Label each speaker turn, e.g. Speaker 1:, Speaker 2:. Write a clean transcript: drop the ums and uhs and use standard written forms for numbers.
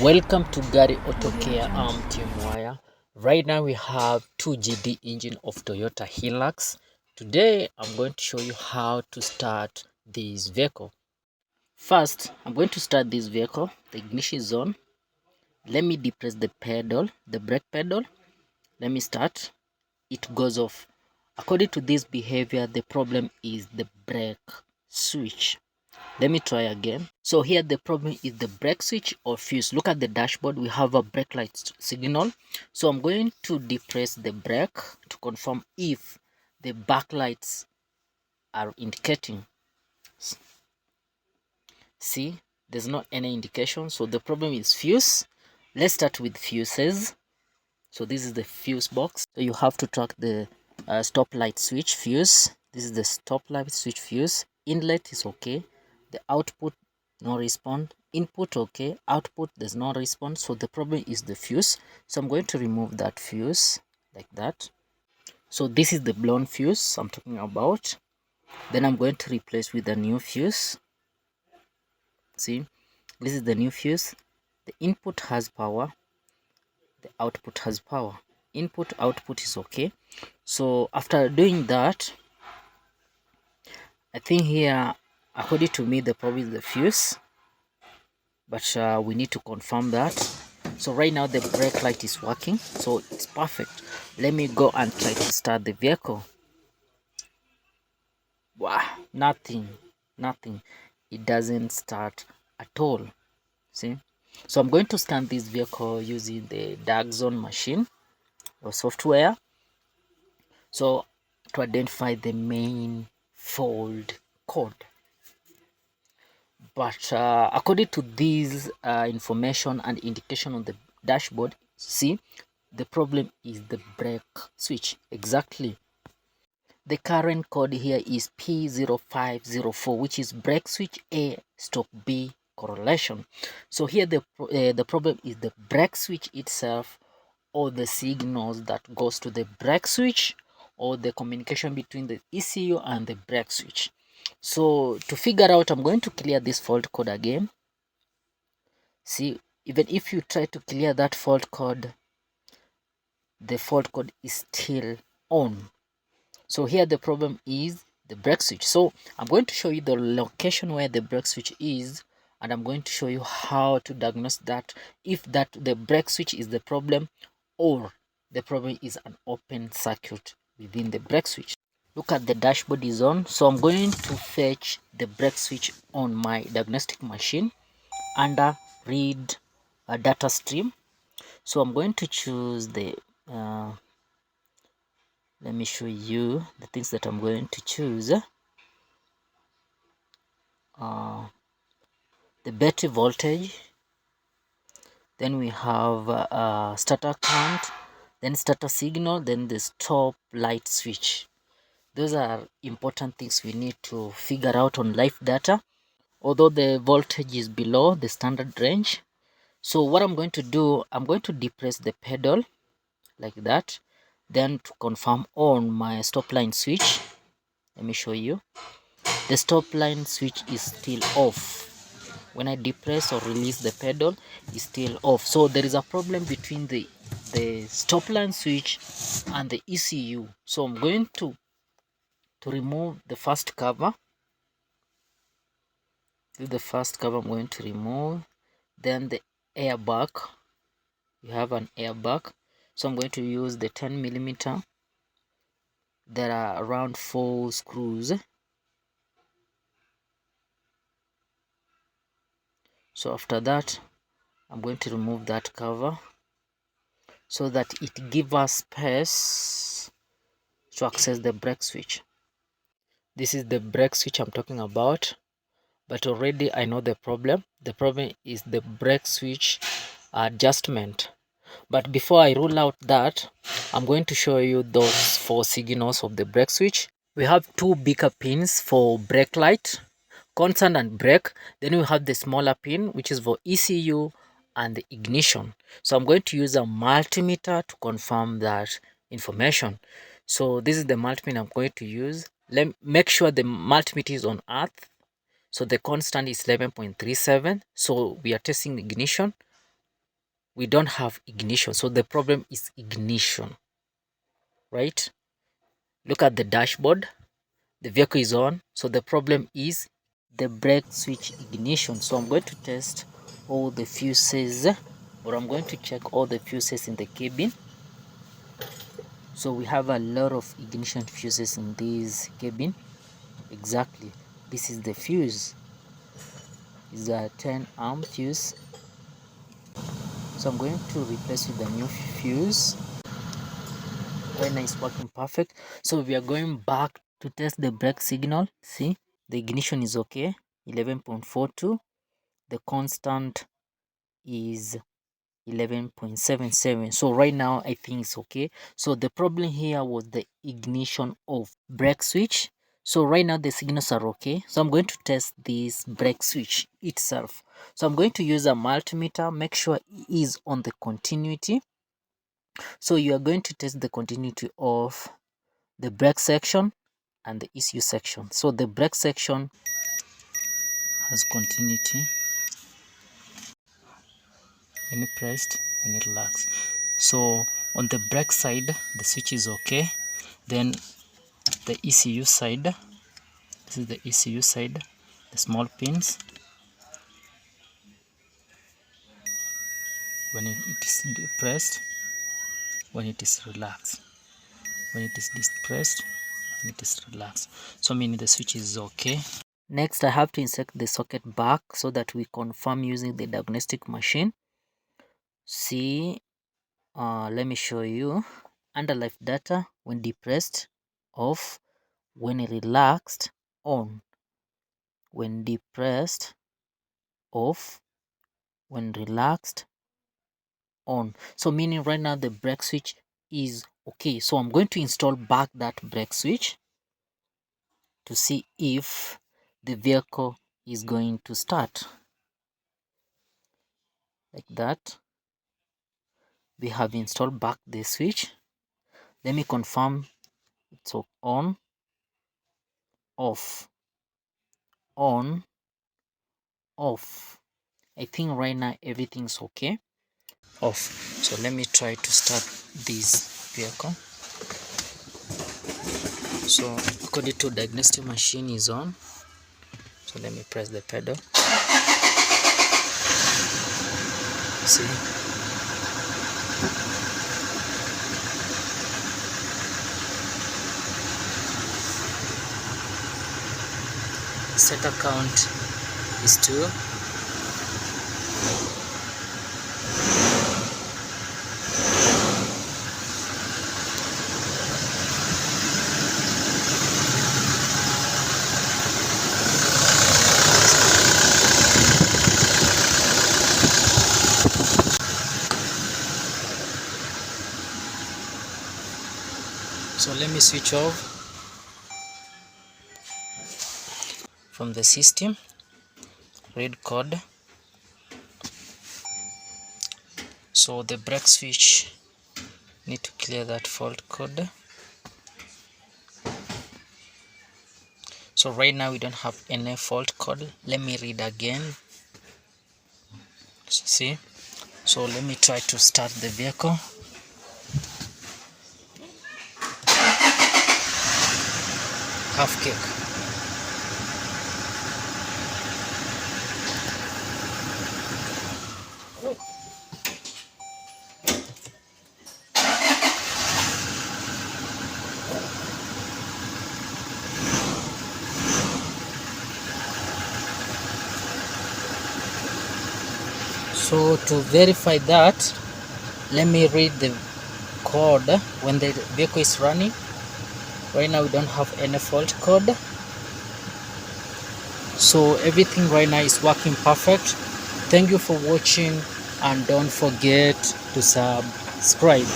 Speaker 1: Welcome to Gary Auto Care. I'm Tim Wire. Right now we have 2GD engine of Toyota Hilux. Today I'm going to show you how to start this vehicle. First, I'm going to start this vehicle. The ignition is on. Let me depress the pedal, the brake pedal. Let me start. It goes off. According to this behavior, the problem is the brake switch. Let me try again. So here the problem is the brake switch or fuse. Look at the dashboard. We have a brake light signal. So I'm going to depress the brake to confirm if the backlights are indicating. See, there's not any indication. So the problem is fuse. Let's start with fuses. So this is the fuse box. So you have to track the stop light switch fuse. This is the stop light switch fuse. Inlet is okay. The output no response. Input okay. Output there's no response. So the problem is the fuse. So I'm going to remove that fuse like that. So this is the blown fuse I'm talking about. Then I'm going to replace with a new fuse. See, this is the new fuse. The input has power. The output has power. Input output is okay. So after doing that, I think here according to me the problem is the fuse, but we need to confirm that. So right now the brake light is working, so it's perfect. Let me go and try to start the vehicle. Wow, nothing, it doesn't start at all. See, so I'm going to scan this vehicle using the dark zone machine or software, so to identify the main fault code. But according to these information and indication on the dashboard, see, the problem is the brake switch. Exactly. The current code here is P0504, which is brake switch A stroke B correlation. So here the problem is the brake switch itself, or the signals that goes to the brake switch, or the communication between the ECU and the brake switch. So to figure out, I'm going to clear this fault code again. See, even if you try to clear that fault code, the fault code is still on. So here the problem is the brake switch. So I'm going to show you the location where the brake switch is, and I'm going to show you how to diagnose that, if that the brake switch is the problem or the problem is an open circuit within the brake switch. Look at the dashboard is on. So I'm going to fetch the brake switch on my diagnostic machine under read a data stream. So I'm going to choose the let me show you the things that I'm going to choose. The battery voltage, then we have starter count, then starter signal, then the stop light switch. Those are important things we need to figure out on live data, although the voltage is below the standard range. So what I'm going to do, I'm going to depress the pedal like that, then to confirm on my stop line switch. Let me show you. The stop line switch is still off. When I depress or release the pedal, it's still off. So there is a problem between the stop line switch and the ECU. So I'm going to remove the first cover. This is the first cover I'm going to remove. Then the airbag. You have an airbag. So I'm going to use the 10 millimeter. There are around 4 screws. So after that, I'm going to remove that cover so that it gives us space to access the brake switch. This is the brake switch I'm talking about, but already I know the problem. The problem is the brake switch adjustment. But before I rule out that, I'm going to show you those 4 signals of the brake switch. We have 2 bigger pins for brake light, constant and brake. Then we have the smaller pin, which is for ECU and the ignition. So I'm going to use a multimeter to confirm that information. So this is the multimeter I'm going to use. Let me make sure the multimeter is on earth. So the constant is 11.37. So we are testing ignition. we don't have ignition, so the problem is ignition, right? Look at the dashboard, the vehicle is on, so the problem is the brake switch ignition. So I'm going to test all the fuses, or I'm going to check all the fuses in the cabin. So we have a lot of ignition fuses in this cabin. Exactly, this is the fuse, is a 10 amp fuse. So I'm going to replace with the new fuse. Right now it's working perfect. So we are going back to test the brake signal. See, the ignition is okay, 11.42. The constant is 11.77. So right now I think it's okay. So the problem here was the ignition of brake switch. So right now the signals are okay. So I'm going to test this brake switch itself. So I'm going to use a multimeter, make sure it is on the continuity. So you are going to test the continuity of the brake section and the ECU section. So the brake section has continuity. When it pressed, when it relaxed. So on the brake side, the switch is okay. Then the ECU side, this is the ECU side, the small pins. When it is depressed, when it is relaxed, when it is depressed, when it is relaxed. So meaning the switch is okay. Next, I have to insert the socket back so that we confirm using the diagnostic machine. See, let me show you. Under live data, when depressed, off. When relaxed, on. When depressed, off. When relaxed, on. So meaning right now the brake switch is okay. So I'm going to install back that brake switch to see if the vehicle is going to start. Like that. We have installed back the switch. Let me confirm it's on, off, on, off. I think right now everything's okay. Off. So let me try to start this vehicle. So according to diagnostic machine is on. So let me press the pedal. See, starter count is 2. So let me switch off from the system. Read code. So the brake switch, need to clear that fault code. So right now we don't have any fault code. Let me read again. See, so let me try to start the vehicle. Half kick. So to verify that, let me read the code when the vehicle is running. Right now we don't have any fault code. So everything right now is working perfect. Thank you for watching and don't forget to subscribe.